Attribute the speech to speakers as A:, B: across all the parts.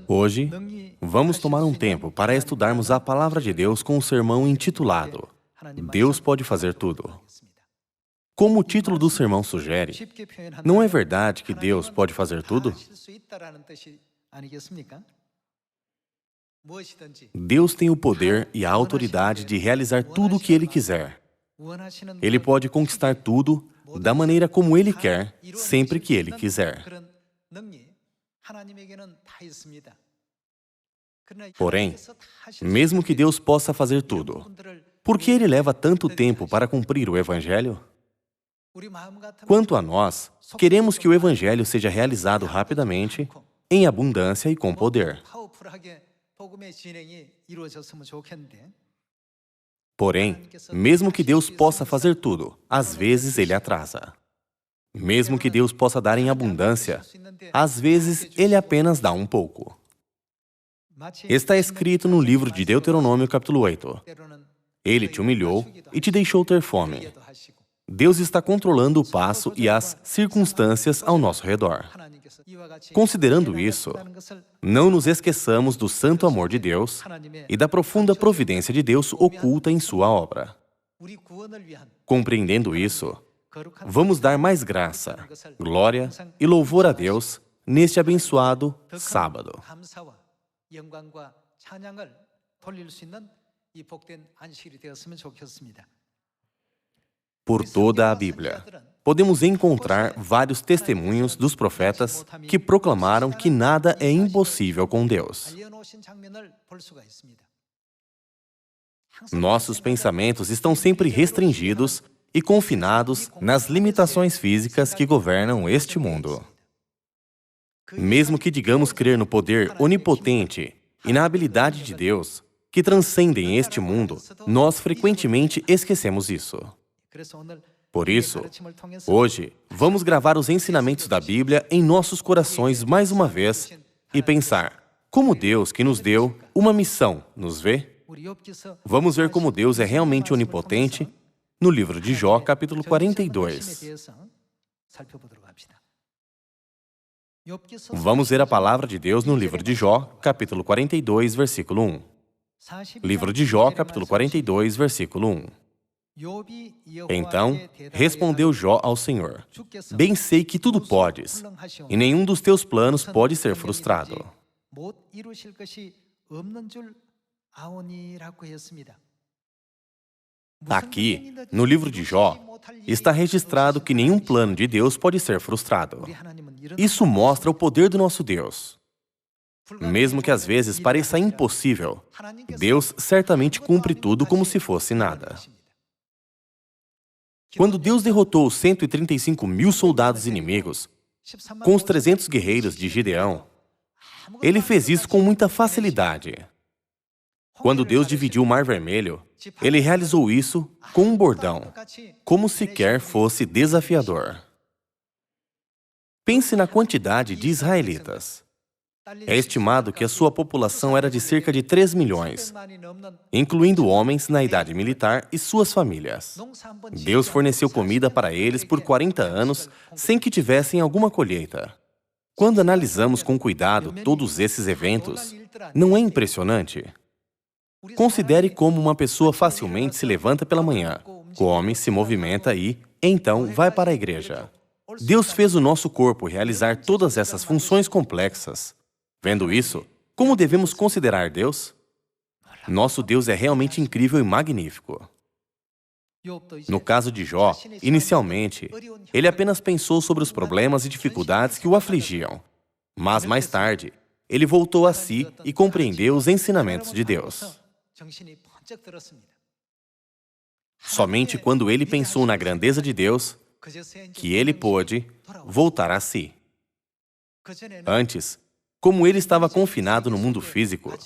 A: Hoje, vamos tomar um tempo para estudarmos a Palavra de Deus com um sermão intitulado Deus pode fazer tudo. Como o título do sermão sugere, não é verdade que Deus pode fazer tudo? Deus tem o poder e a autoridade de realizar tudo o que Ele quiser. Ele pode conquistar tudo da maneira como Ele quer, sempre que Ele quiser. Porém, mesmo que Deus possa fazer tudo, por que Ele leva tanto tempo para cumprir o Evangelho? Quanto a nós, queremos que o Evangelho seja realizado rapidamente, em abundância e com poder. Porém, mesmo que Deus possa fazer tudo, às vezes Ele atrasa. Mesmo que Deus possa dar em abundância, às vezes Ele apenas dá um pouco. Está escrito no livro de Deuteronômio, capítulo 8. Ele te humilhou e te deixou ter fome. Deus está controlando o passo e as circunstâncias ao nosso redor. Considerando isso, não nos esqueçamos do santo amor de Deus e da profunda providência de Deus oculta em sua obra. Compreendendo isso, vamos dar mais graça, glória e louvor a Deus neste abençoado sábado. Por toda a Bíblia, podemos encontrar vários testemunhos dos profetas que proclamaram que nada é impossível com Deus. Nossos pensamentos estão sempre restringidos e confinados nas limitações físicas que governam este mundo. Mesmo que digamos crer no poder onipotente e na habilidade de Deus, que transcendem este mundo, nós frequentemente esquecemos isso. Por isso, hoje, vamos gravar os ensinamentos da Bíblia em nossos corações mais uma vez e pensar, como Deus que nos deu uma missão nos vê? Vamos ver como Deus é realmente onipotente no livro de Jó, capítulo 42. Vamos ver a palavra de Deus no livro de Jó, capítulo 42, versículo 1. Livro de Jó, capítulo 42, versículo 1. Então, respondeu Jó ao Senhor: Bem sei que tudo podes, e nenhum dos teus planos pode ser frustrado. Aqui, no livro de Jó, está registrado que nenhum plano de Deus pode ser frustrado. Isso mostra o poder do nosso Deus. Mesmo que às vezes pareça impossível, Deus certamente cumpre tudo como se fosse nada. Quando Deus derrotou os 135.000 soldados inimigos, com os 300 guerreiros de Gideão, Ele fez isso com muita facilidade. Quando Deus dividiu o Mar Vermelho, Ele realizou isso com um bordão, como sequer fosse desafiador. Pense na quantidade de israelitas. É estimado que a sua população era de cerca de 3 milhões, incluindo homens na idade militar e suas famílias. Deus forneceu comida para eles por 40 anos sem que tivessem alguma colheita. Quando analisamos com cuidado todos esses eventos, não é impressionante? Considere como uma pessoa facilmente se levanta pela manhã, come, se movimenta e, então, vai para a igreja. Deus fez o nosso corpo realizar todas essas funções complexas. Vendo isso, como devemos considerar Deus? Nosso Deus é realmente incrível e magnífico. No caso de Jó, inicialmente, ele apenas pensou sobre os problemas e dificuldades que o afligiam. Mas mais tarde, ele voltou a si e compreendeu os ensinamentos de Deus. Somente quando ele pensou na grandeza de Deus, que ele pôde voltar a si. Antes, como ele estava confinado no mundo físico,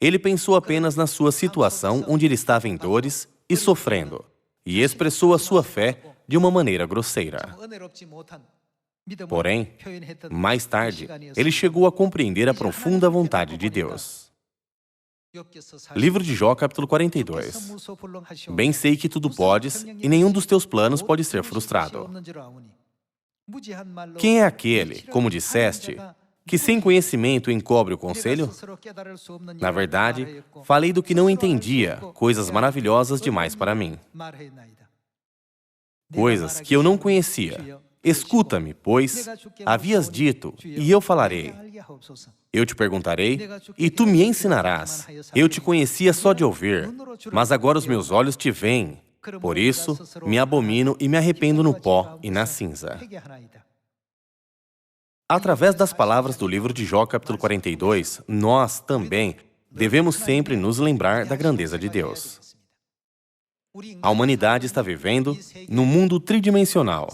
A: ele pensou apenas na sua situação onde ele estava em dores e sofrendo, e expressou a sua fé de uma maneira grosseira. Porém, mais tarde, ele chegou a compreender a profunda vontade de Deus. Livro de Jó, capítulo 42. Bem sei que tudo podes, e nenhum dos teus planos pode ser frustrado. Quem é aquele, como disseste, Que sem conhecimento encobre o conselho? Na verdade, falei do que não entendia, coisas maravilhosas demais para mim. Coisas que eu não conhecia. Escuta-me, pois havias dito, e eu falarei. Eu te perguntarei, e tu me ensinarás. Eu te conhecia só de ouvir, mas agora os meus olhos te veem. Por isso, me abomino e me arrependo no pó e na cinza. Através das palavras do livro de Jó, capítulo 42, nós também devemos sempre nos lembrar da grandeza de Deus. A humanidade está vivendo num mundo tridimensional.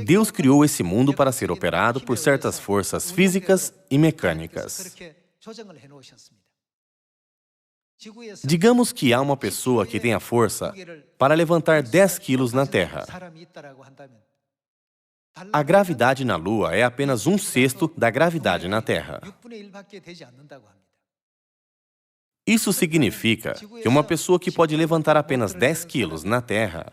A: Deus criou esse mundo para ser operado por certas forças físicas e mecânicas. Digamos que há uma pessoa que tem a força para levantar 10 quilos na Terra. A gravidade na Lua é apenas 1/6 da gravidade na Terra. Isso significa que uma pessoa que pode levantar apenas 10 quilos na Terra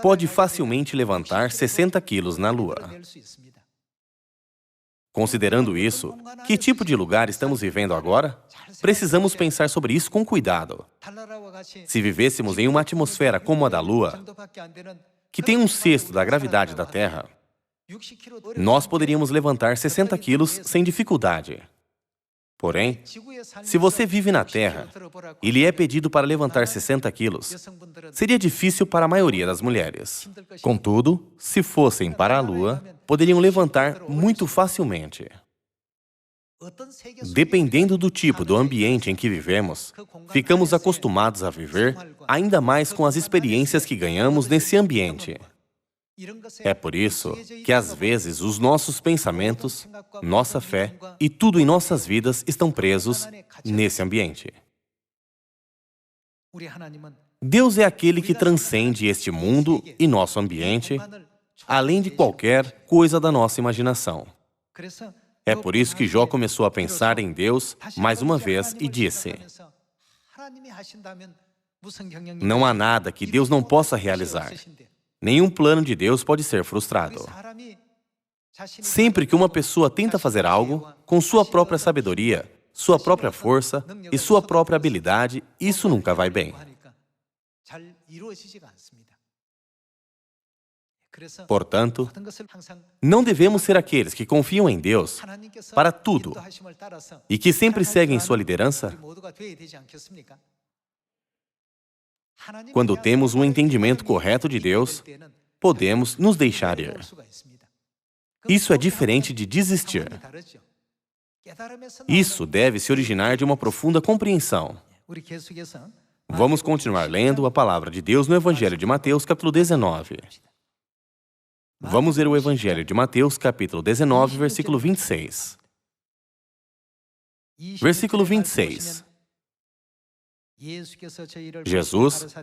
A: pode facilmente levantar 60 quilos na Lua. Considerando isso, que tipo de lugar estamos vivendo agora? Precisamos pensar sobre isso com cuidado. Se vivêssemos em uma atmosfera como a da Lua, que tem 1/6 da gravidade da Terra, nós poderíamos levantar 60 quilos sem dificuldade. Porém, se você vive na Terra e lhe é pedido para levantar 60 quilos, seria difícil para a maioria das mulheres. Contudo, se fossem para a Lua, poderiam levantar muito facilmente. Dependendo do tipo do ambiente em que vivemos, ficamos acostumados a viver ainda mais com as experiências que ganhamos nesse ambiente. É por isso que, às vezes, os nossos pensamentos, nossa fé e tudo em nossas vidas estão presos nesse ambiente. Deus é aquele que transcende este mundo e nosso ambiente, além de qualquer coisa da nossa imaginação. É por isso que Jó começou a pensar em Deus mais uma vez e disse: não há nada que Deus não possa realizar. Nenhum plano de Deus pode ser frustrado. Sempre que uma pessoa tenta fazer algo, com sua própria sabedoria, sua própria força e sua própria habilidade, isso nunca vai bem. Portanto, não devemos ser aqueles que confiam em Deus para tudo e que sempre seguem sua liderança. Quando temos um entendimento correto de Deus, podemos nos deixar ir. Isso é diferente de desistir. Isso deve se originar de uma profunda compreensão. Vamos continuar lendo a palavra de Deus no Evangelho de Mateus, capítulo 19. Vamos ver o Evangelho de Mateus, capítulo 19, versículo 26. Versículo 26. Jesus,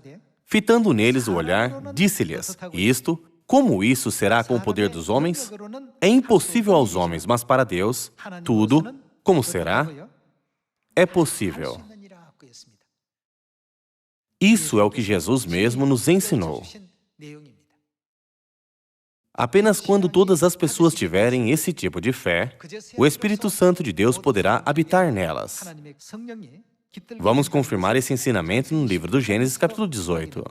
A: fitando neles o olhar, disse-lhes: isto, como isso será com o poder dos homens? É impossível aos homens, mas para Deus, tudo, como será? É possível. Isso é o que Jesus mesmo nos ensinou. Apenas quando todas as pessoas tiverem esse tipo de fé, o Espírito Santo de Deus poderá habitar nelas. Vamos confirmar esse ensinamento no livro do Gênesis, capítulo 18.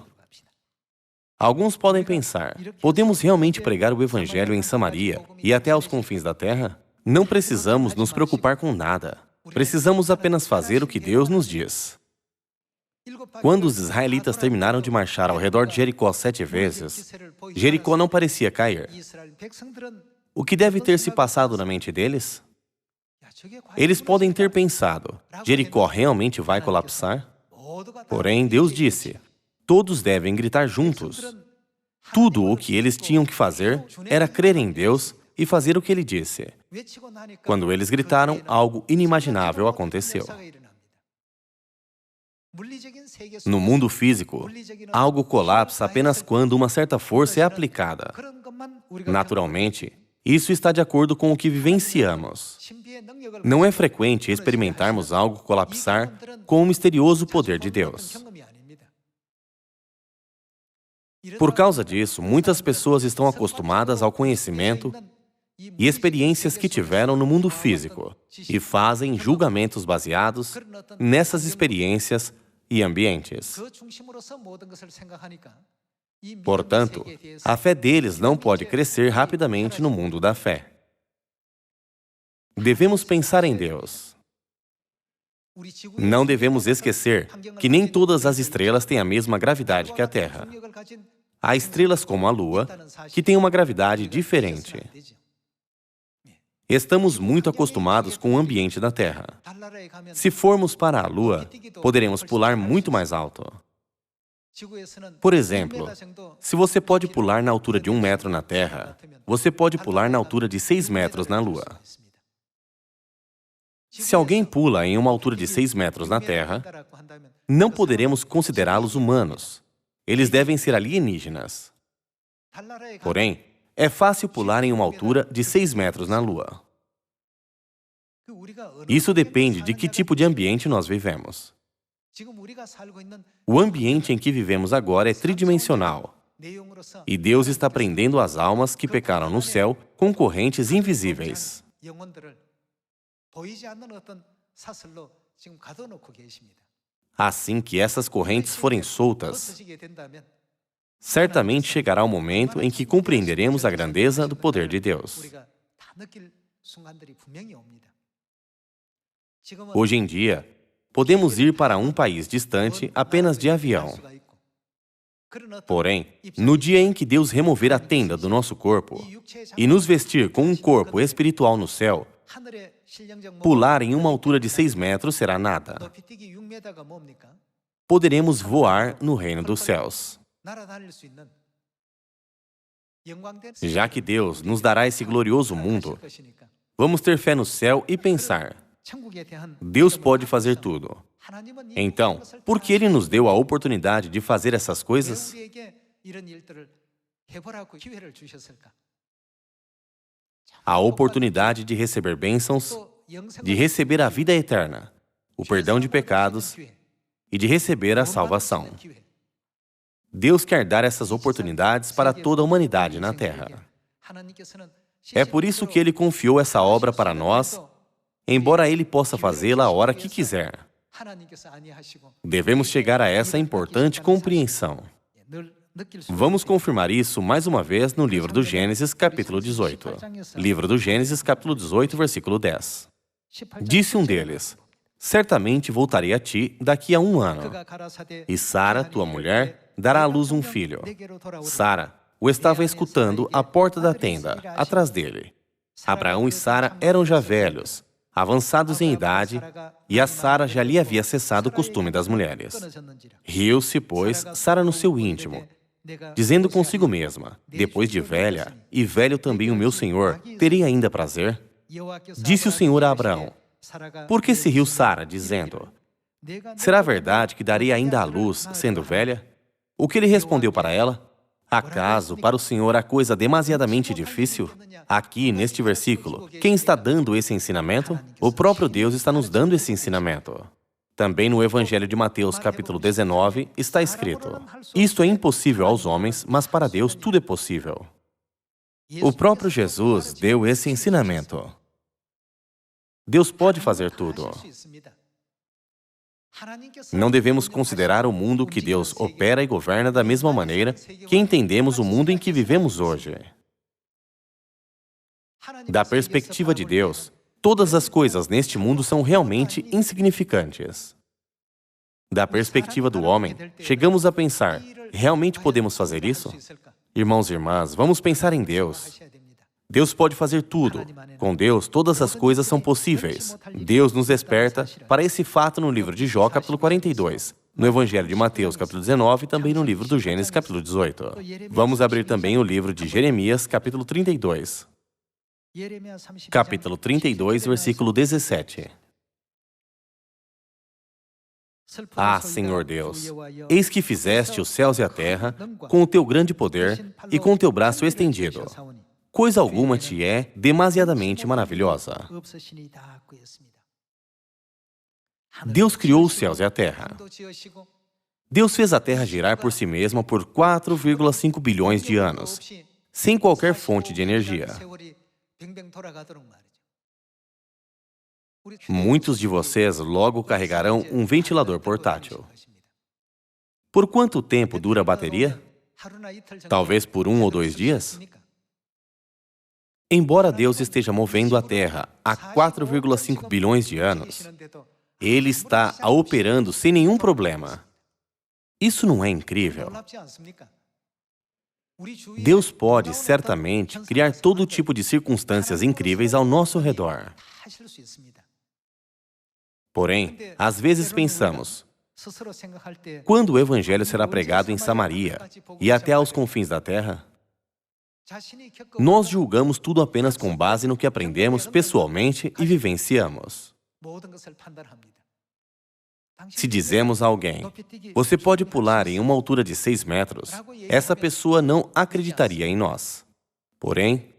A: Alguns podem pensar: podemos realmente pregar o Evangelho em Samaria e até aos confins da terra? Não precisamos nos preocupar com nada. Precisamos apenas fazer o que Deus nos diz. Quando os israelitas terminaram de marchar ao redor de Jericó 7 vezes, Jericó não parecia cair. O que deve ter se passado na mente deles? Eles podem ter pensado: Jericó realmente vai colapsar? Porém, Deus disse: todos devem gritar juntos. Tudo o que eles tinham que fazer era crer em Deus e fazer o que Ele disse. Quando eles gritaram, algo inimaginável aconteceu. No mundo físico, algo colapsa apenas quando uma certa força é aplicada. Naturalmente, isso está de acordo com o que vivenciamos. Não é frequente experimentarmos algo colapsar com o misterioso poder de Deus. Por causa disso, muitas pessoas estão acostumadas ao conhecimento e experiências que tiveram no mundo físico e fazem julgamentos baseados nessas experiências e ambientes. Portanto, a fé deles não pode crescer rapidamente no mundo da fé. Devemos pensar em Deus. Não devemos esquecer que nem todas as estrelas têm a mesma gravidade que a Terra. Há estrelas como a Lua, que têm uma gravidade diferente. Estamos muito acostumados com o ambiente da Terra. Se formos para a Lua, poderemos pular muito mais alto. Por exemplo, se você pode pular na altura de 1 metro na Terra, você pode pular na altura de 6 metros na Lua. Se alguém pula em uma altura de 6 metros na Terra, não poderemos considerá-los humanos. Eles devem ser alienígenas. Porém, é fácil pular em uma altura de 6 metros na Lua. Isso depende de que tipo de ambiente nós vivemos. O ambiente em que vivemos agora é tridimensional. E Deus está prendendo as almas que pecaram no céu com correntes invisíveis. Assim que essas correntes forem soltas, certamente chegará o momento em que compreenderemos a grandeza do poder de Deus. Hoje em dia, podemos ir para um país distante apenas de avião. Porém, no dia em que Deus remover a tenda do nosso corpo e nos vestir com um corpo espiritual no céu, pular em uma altura de 6 metros será nada. Poderemos voar no reino dos céus. Já que Deus nos dará esse glorioso mundo, vamos ter fé no céu e pensar: Deus pode fazer tudo. Então, por que Ele nos deu a oportunidade de fazer essas coisas? A oportunidade de receber bênçãos, de receber a vida eterna, o perdão de pecados e de receber a salvação. Deus quer dar essas oportunidades para toda a humanidade na Terra. É por isso que Ele confiou essa obra para nós, embora Ele possa fazê-la a hora que quiser. Devemos chegar a essa importante compreensão. Vamos confirmar isso mais uma vez no livro do Gênesis, capítulo 18. Livro do Gênesis, capítulo 18, versículo 10. Disse um deles: certamente voltarei a ti daqui a 1 ano, e Sara, tua mulher, dará à luz um filho. Sara o estava escutando à porta da tenda, atrás dele. Abraão e Sara eram já velhos, avançados em idade, e a Sara já lhe havia cessado o costume das mulheres. Riu-se, pois, Sara no seu íntimo, dizendo consigo mesma: depois de velha, e velho também o meu senhor, terei ainda prazer? Disse o Senhor a Abraão: por que se riu Sara, dizendo: será verdade que darei ainda à luz, sendo velha? O que ele respondeu para ela? Acaso para o Senhor há coisa demasiadamente difícil? Aqui, neste versículo, quem está dando esse ensinamento? O próprio Deus está nos dando esse ensinamento. Também no Evangelho de Mateus, capítulo 19, está escrito: isto é impossível aos homens, mas para Deus tudo é possível. O próprio Jesus deu esse ensinamento. Deus pode fazer tudo. Não devemos considerar o mundo que Deus opera e governa da mesma maneira que entendemos o mundo em que vivemos hoje. Da perspectiva de Deus, todas as coisas neste mundo são realmente insignificantes. Da perspectiva do homem, chegamos a pensar: realmente podemos fazer isso? Irmãos e irmãs, vamos pensar em Deus. Deus pode fazer tudo. Com Deus, todas as coisas são possíveis. Deus nos desperta para esse fato no livro de Jó, capítulo 42, no Evangelho de Mateus, capítulo 19, e também no livro do Gênesis, capítulo 18. Vamos abrir também o livro de Jeremias, capítulo 32. Capítulo 32, versículo 17. Ah, Senhor Deus, eis que fizeste os céus e a terra com o teu grande poder e com o teu braço estendido. Coisa alguma te é demasiadamente maravilhosa. Deus criou os céus e a terra. Deus fez a terra girar por si mesma por 4,5 bilhões de anos, sem qualquer fonte de energia. Muitos de vocês logo carregarão um ventilador portátil. Por quanto tempo dura a bateria? Talvez por 1 ou 2 dias? Embora Deus esteja movendo a Terra há 4,5 bilhões de anos, Ele está a operando sem nenhum problema. Isso não é incrível? Deus pode, certamente, criar todo tipo de circunstâncias incríveis ao nosso redor. Porém, às vezes pensamos, quando o Evangelho será pregado em Samaria e até aos confins da terra? Nós julgamos tudo apenas com base no que aprendemos pessoalmente e vivenciamos. Se dizemos a alguém, você pode pular em uma altura de 6 metros, essa pessoa não acreditaria em nós. Porém,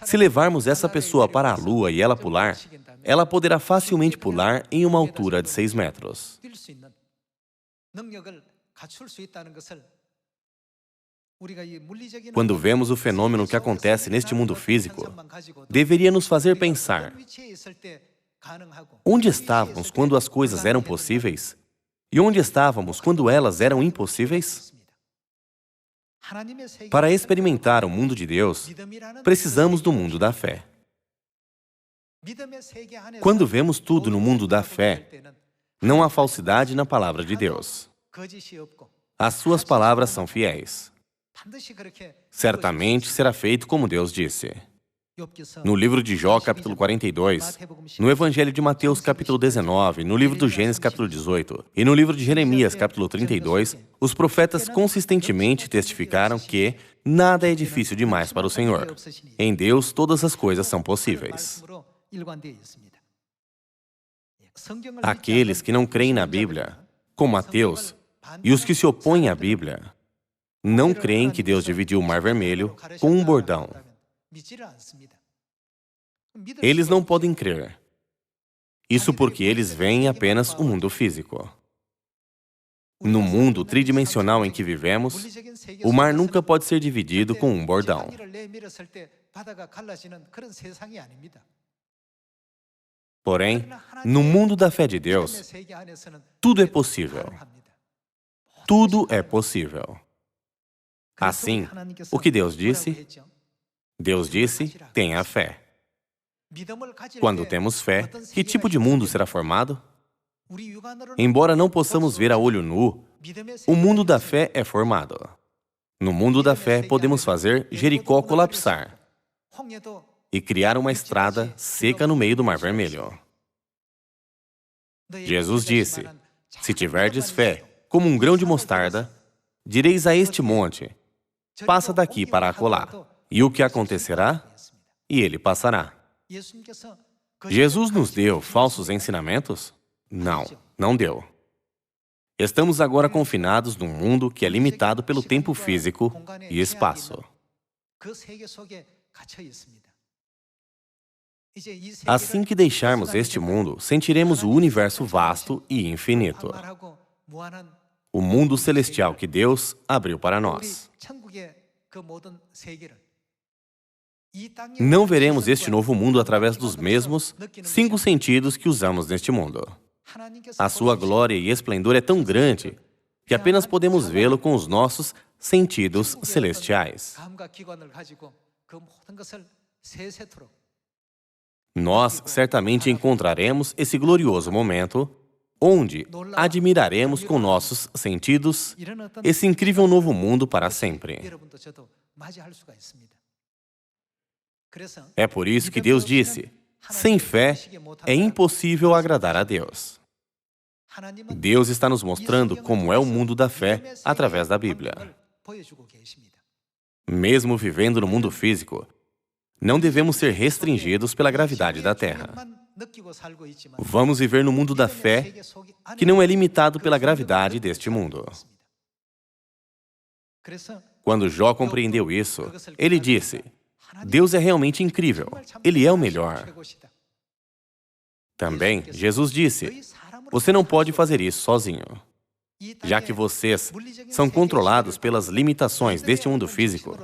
A: se levarmos essa pessoa para a Lua e ela pular, ela poderá facilmente pular em uma altura de 6 metros. Quando vemos o fenômeno que acontece neste mundo físico, deveria nos fazer pensar, onde estávamos quando as coisas eram possíveis? E onde estávamos quando elas eram impossíveis? Para experimentar o mundo de Deus, precisamos do mundo da fé. Quando vemos tudo no mundo da fé, não há falsidade na palavra de Deus. As suas palavras são fiéis. Certamente será feito como Deus disse. No livro de Jó, capítulo 42, no Evangelho de Mateus, capítulo 19, no livro do Gênesis, capítulo 18, e no livro de Jeremias, capítulo 32, os profetas consistentemente testificaram que nada é difícil demais para o Senhor. Em Deus, todas as coisas são possíveis. Aqueles que não creem na Bíblia, como ateus, e os que se opõem à Bíblia, não creem que Deus dividiu o Mar Vermelho com um bordão. Eles não podem crer. Isso porque eles veem apenas o mundo físico. No mundo tridimensional em que vivemos, o mar nunca pode ser dividido com um bordão. Porém, no mundo da fé de Deus, tudo é possível. Tudo é possível. Assim, o que Deus disse? Deus disse, tenha fé. Quando temos fé, que tipo de mundo será formado? Embora não possamos ver a olho nu, o mundo da fé é formado. No mundo da fé, podemos fazer Jericó colapsar e criar uma estrada seca no meio do Mar Vermelho. Jesus disse, se tiverdes fé, como um grão de mostarda, direis a este monte, passa daqui para acolá. E o que acontecerá? E ele passará. Jesus nos deu falsos ensinamentos? Não, não deu. Estamos agora confinados num mundo que é limitado pelo tempo físico e espaço. Assim que deixarmos este mundo, sentiremos o universo vasto e infinito. O mundo celestial que Deus abriu para nós. Não veremos este novo mundo através dos mesmos 5 sentidos que usamos neste mundo. A sua glória e esplendor é tão grande que apenas podemos vê-lo com os nossos sentidos celestiais. Nós certamente encontraremos esse glorioso momento onde admiraremos com nossos sentidos esse incrível novo mundo para sempre. É por isso que Deus disse, sem fé é impossível agradar a Deus. Deus está nos mostrando como é o mundo da fé através da Bíblia. Mesmo vivendo no mundo físico, não devemos ser restringidos pela gravidade da Terra. Vamos viver no mundo da fé, que não é limitado pela gravidade deste mundo. Quando Jó compreendeu isso, ele disse, Deus é realmente incrível, Ele é o melhor. Também, Jesus disse, você não pode fazer isso sozinho. Já que vocês são controlados pelas limitações deste mundo físico,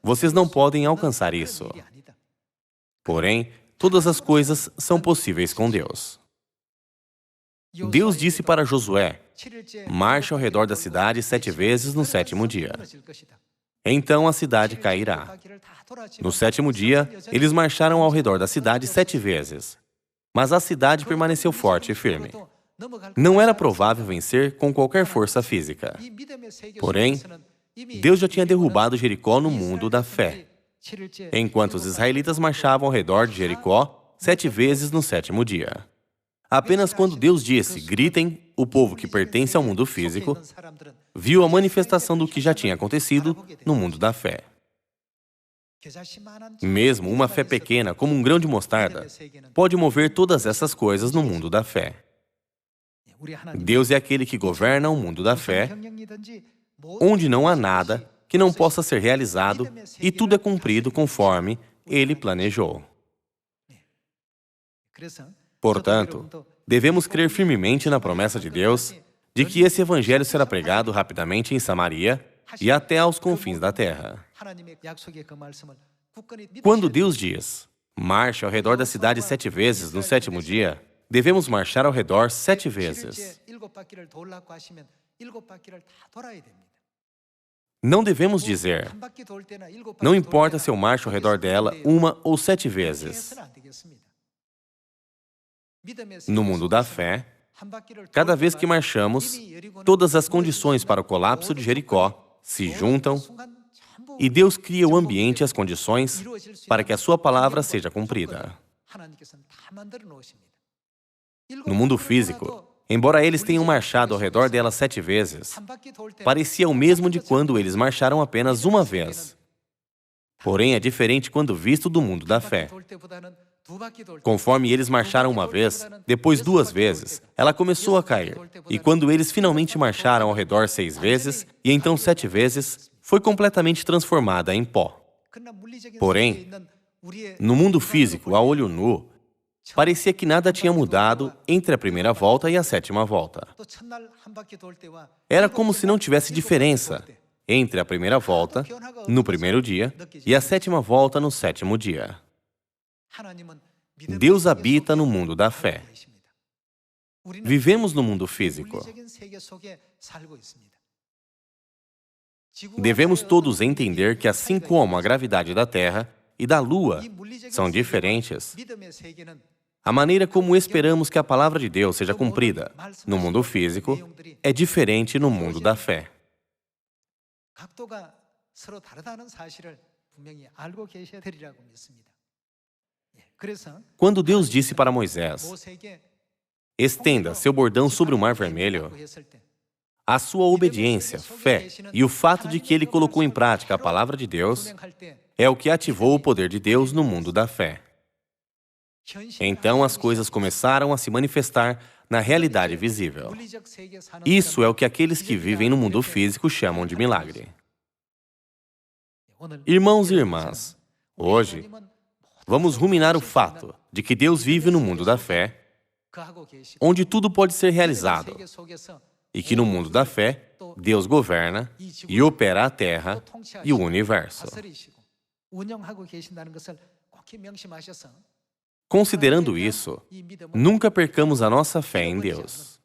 A: vocês não podem alcançar isso. Porém, todas as coisas são possíveis com Deus. Deus disse para Josué: marche ao redor da cidade 7 vezes no 7º dia. Então a cidade cairá. No 7º dia, eles marcharam ao redor da cidade 7 vezes. Mas a cidade permaneceu forte e firme. Não era provável vencer com qualquer força física. Porém, Deus já tinha derrubado Jericó no mundo da fé. Enquanto os israelitas marchavam ao redor de Jericó 7 vezes no 7º dia. Apenas quando Deus disse, gritem, o povo que pertence ao mundo físico viu a manifestação do que já tinha acontecido no mundo da fé. Mesmo uma fé pequena, como um grão de mostarda, pode mover todas essas coisas no mundo da fé. Deus é aquele que governa o mundo da fé, onde não há nada que não possa ser realizado e tudo é cumprido conforme Ele planejou. Portanto, devemos crer firmemente na promessa de Deus de que esse evangelho será pregado rapidamente em Samaria e até aos confins da terra. Quando Deus diz, marche ao redor da cidade 7 vezes no 7º dia, devemos marchar ao redor 7 vezes. Não devemos dizer, não importa se eu marcho ao redor dela 1 ou 7 vezes. No mundo da fé, cada vez que marchamos, todas as condições para o colapso de Jericó se juntam e Deus cria o ambiente e as condições para que a sua palavra seja cumprida. No mundo físico, embora eles tenham marchado ao redor dela 7 vezes, parecia o mesmo de quando eles marcharam apenas 1 vez. Porém, é diferente quando visto do mundo da fé. Conforme eles marcharam 1 vez, depois 2 vezes, ela começou a cair. E quando eles finalmente marcharam ao redor 6 vezes, e então 7 vezes, foi completamente transformada em pó. Porém, no mundo físico, a olho nu, parecia que nada tinha mudado entre a primeira volta e a 7ª volta. Era como se não tivesse diferença entre a primeira volta, no primeiro dia, e a 7ª volta no 7º dia. Deus habita no mundo da fé. Vivemos no mundo físico. Devemos todos entender que assim como a gravidade da Terra e da Lua são diferentes, a maneira como esperamos que a palavra de Deus seja cumprida no mundo físico é diferente no mundo da fé. Quando Deus disse para Moisés, estenda seu bordão sobre o Mar Vermelho, a sua obediência, fé e o fato de que ele colocou em prática a palavra de Deus é o que ativou o poder de Deus no mundo da fé. Então as coisas começaram a se manifestar na realidade visível. Isso é o que aqueles que vivem no mundo físico chamam de milagre. Irmãos e irmãs, hoje, vamos ruminar o fato de que Deus vive no mundo da fé, onde tudo pode ser realizado, e que no mundo da fé, Deus governa e opera a Terra e o universo. Considerando isso, nunca percamos a nossa fé em Deus.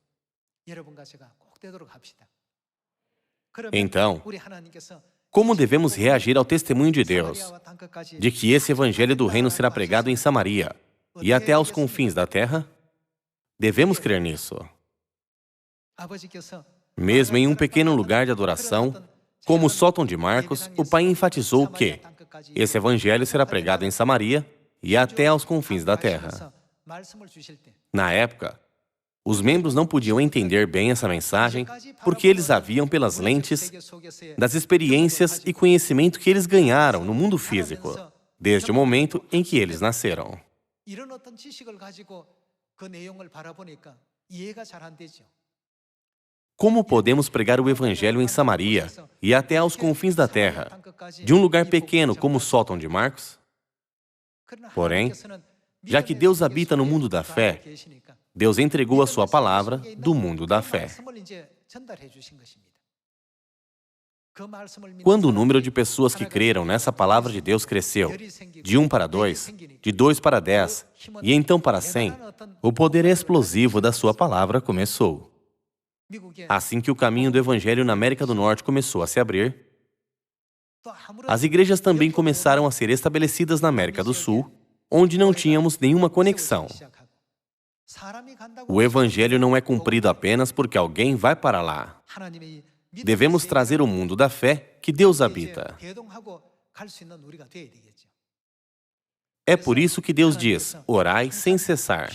A: Então, como devemos reagir ao testemunho de Deus, de que esse evangelho do reino será pregado em Samaria e até aos confins da terra? Devemos crer nisso. Mesmo em um pequeno lugar de adoração, como o sótão de Marcos, o pai enfatizou que esse evangelho será pregado em Samaria e até aos confins da terra. Na época, os membros não podiam entender bem essa mensagem porque eles a viam pelas lentes das experiências e conhecimento que eles ganharam no mundo físico, desde o momento em que eles nasceram. Como podemos pregar o evangelho em Samaria e até aos confins da terra, de um lugar pequeno como o sótão de Marcos? Porém, já que Deus habita no mundo da fé, Deus entregou a sua palavra do mundo da fé. Quando o número de pessoas que creram nessa palavra de Deus cresceu, de 1 para 2, de 2 para 10, e então para 100, o poder explosivo da sua palavra começou. Assim que o caminho do Evangelho na América do Norte começou a se abrir, as igrejas também começaram a ser estabelecidas na América do Sul, onde não tínhamos nenhuma conexão. O Evangelho não é cumprido apenas porque alguém vai para lá. Devemos trazer o mundo da fé que Deus habita. É por isso que Deus diz, orai sem cessar.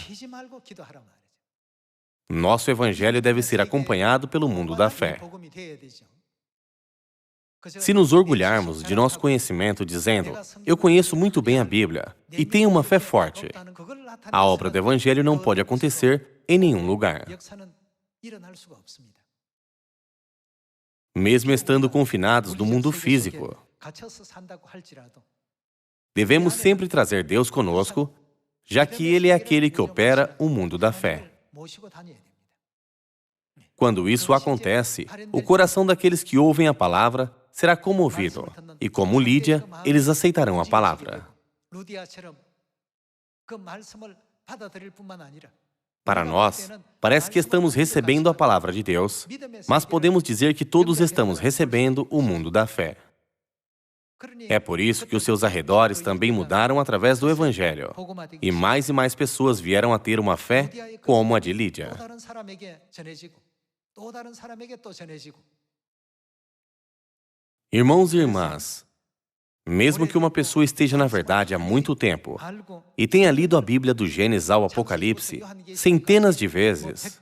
A: Nosso Evangelho deve ser acompanhado pelo mundo da fé. Se nos orgulharmos de nosso conhecimento dizendo, eu conheço muito bem a Bíblia e tenho uma fé forte, a obra do Evangelho não pode acontecer em nenhum lugar. Mesmo estando confinados no mundo físico, devemos sempre trazer Deus conosco, já que Ele é aquele que opera o mundo da fé. Quando isso acontece, o coração daqueles que ouvem a palavra será comovido, e como Lídia, eles aceitarão a palavra. Para nós, parece que estamos recebendo a palavra de Deus, mas podemos dizer que todos estamos recebendo o mundo da fé. É por isso que os seus arredores também mudaram através do Evangelho, e mais pessoas vieram a ter uma fé como a de Lídia. Irmãos e irmãs, mesmo que uma pessoa esteja na verdade há muito tempo e tenha lido a Bíblia do Gênesis ao Apocalipse centenas de vezes,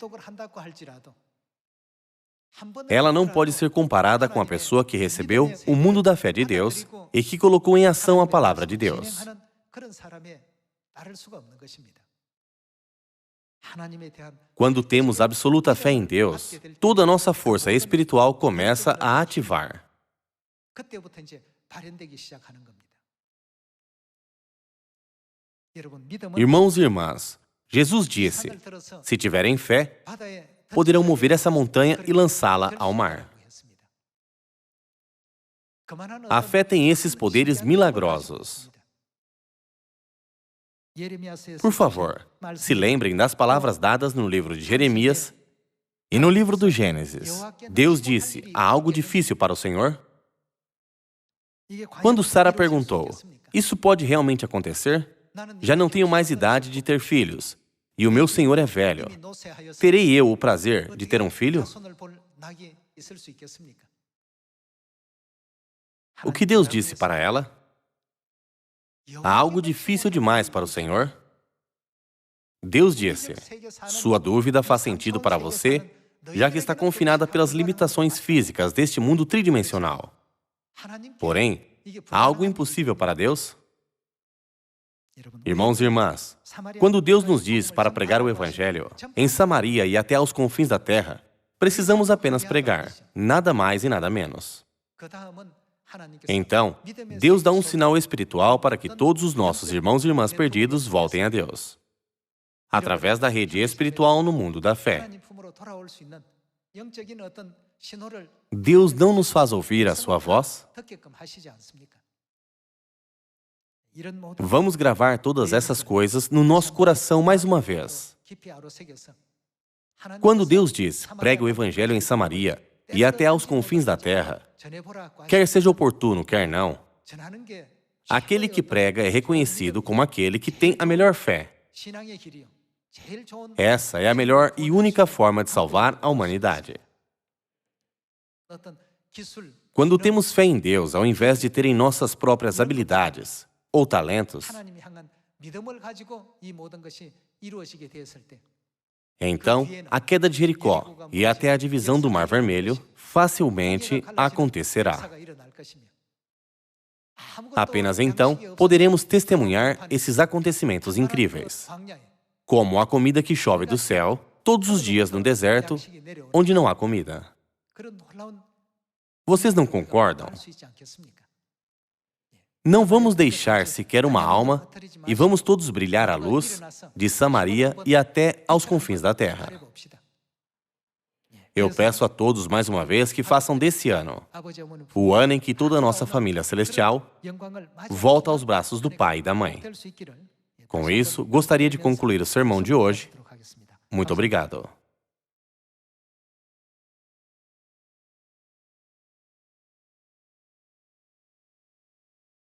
A: ela não pode ser comparada com a pessoa que recebeu o mundo da fé de Deus e que colocou em ação a palavra de Deus. Quando temos absoluta fé em Deus, toda a nossa força espiritual começa a ativar. Irmãos e irmãs, Jesus disse, se tiverem fé, poderão mover essa montanha e lançá-la ao mar. A fé tem esses poderes milagrosos. Por favor, se lembrem das palavras dadas no livro de Jeremias e no livro do Gênesis. Deus disse, há algo difícil para o Senhor? Quando Sara perguntou, isso pode realmente acontecer? Já não tenho mais idade de ter filhos, e o meu Senhor é velho. Terei eu o prazer de ter um filho? O que Deus disse para ela? Há algo difícil demais para o Senhor? Deus disse, sua dúvida faz sentido para você, já que está confinada pelas limitações físicas deste mundo tridimensional. Porém, há algo impossível para Deus? Irmãos e irmãs, quando Deus nos diz para pregar o Evangelho em Samaria e até aos confins da terra, precisamos apenas pregar, nada mais e nada menos. Então, Deus dá um sinal espiritual para que todos os nossos irmãos e irmãs perdidos voltem a Deus, através da rede espiritual no mundo da fé. Deus não nos faz ouvir a sua voz? Vamos gravar todas essas coisas no nosso coração mais uma vez. Quando Deus diz, pregue o Evangelho em Samaria e até aos confins da terra, quer seja oportuno, quer não, aquele que prega é reconhecido como aquele que tem a melhor fé. Essa é a melhor e única forma de salvar a humanidade. Quando temos fé em Deus, ao invés de terem nossas próprias habilidades ou talentos, então a queda de Jericó e até a divisão do Mar Vermelho facilmente acontecerá. Apenas então poderemos testemunhar esses acontecimentos incríveis, como a comida que chove do céu todos os dias no deserto, onde não há comida. Vocês não concordam? Não vamos deixar sequer uma alma e vamos todos brilhar a luz de Samaria e até aos confins da terra. Eu peço a todos mais uma vez que façam desse ano o ano em que toda a nossa família celestial volta aos braços do Pai e da Mãe. Com isso, gostaria de concluir o sermão de hoje. Muito obrigado.